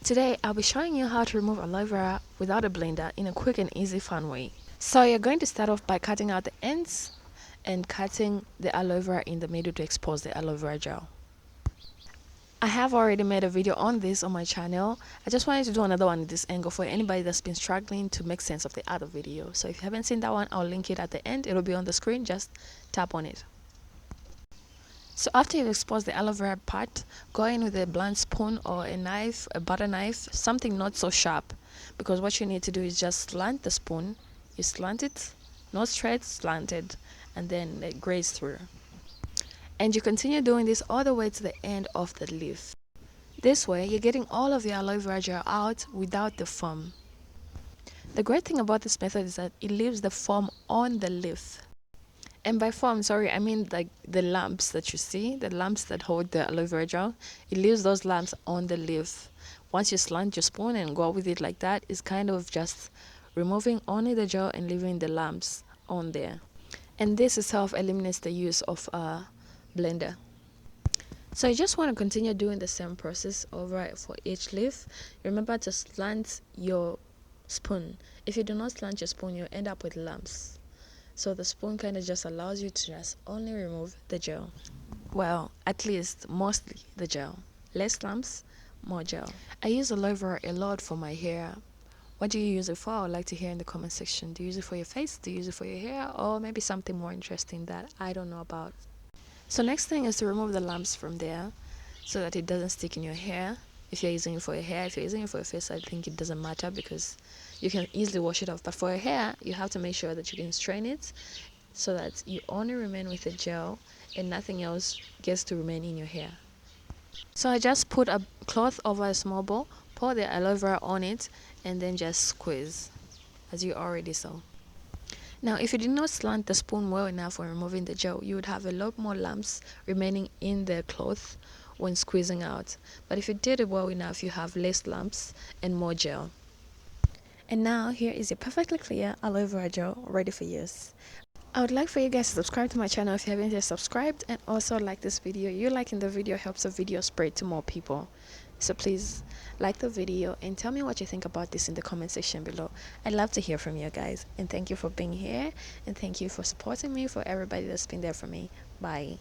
Today I'll be showing you how to remove aloe vera without a blender in a quick and easy fun way. So you're going to start off by cutting out the ends and cutting the aloe vera in the middle to expose the aloe vera gel. I have already made a video on this on my channel. I just wanted to do another one at this angle for anybody that's been struggling to make sense of the other video. So if you haven't seen that one, I'll link it at the end. It'll be on the screen, just tap on it. So after you've exposed the aloe vera part, go in with a blunt spoon or a knife, a butter knife, something not so sharp, because what you need to do is just slant the spoon. You slant it, not straight, slanted, and then it graze through. And you continue doing this all the way to the end of the leaf. This way, you're getting all of the aloe vera gel out without the foam. The great thing about this method is that it leaves the foam on the leaf. And by foam, sorry, I mean like the lumps that you see, the lumps that hold the aloe vera gel, it leaves those lumps on the leaf. Once you slant your spoon and go with it like that, it's kind of just removing only the gel and leaving the lumps on there. And this itself eliminates the use of a blender. So you just want to continue doing the same process over for each leaf. Remember to slant your spoon. If you do not slant your spoon, you'll end up with lumps. So the spoon kind of just allows you to just only remove the gel. Well, at least mostly the gel. Less lumps, more gel. I use aloe vera a lot for my hair. What do you use it for? I would like to hear in the comment section. Do you use it for your face? Do you use it for your hair? Or maybe something more interesting that I don't know about. So next thing is to remove the lumps from there so that it doesn't stick in your hair. If you're using it for your hair, if you're using it for your face, I think it doesn't matter because you can easily wash it off. But for your hair, you have to make sure that you can strain it so that you only remain with the gel and nothing else gets to remain in your hair. So I just put a cloth over a small bowl, pour the aloe vera on it, and then just squeeze, as you already saw. Now, if you did not slant the spoon well enough when removing the gel, you would have a lot more lumps remaining in the cloth when squeezing out. But if you did it well enough, you have less lumps and more gel. And now, here is your perfectly clear aloe vera gel ready for use. I would like for you guys to subscribe to my channel if you haven't yet subscribed, and also like this video. You liking the video helps the video spread to more people. So please like the video and tell me what you think about this in the comment section below. I'd love to hear from you guys. And thank you for being here, and thank you for supporting me, for everybody that's been there for me. Bye.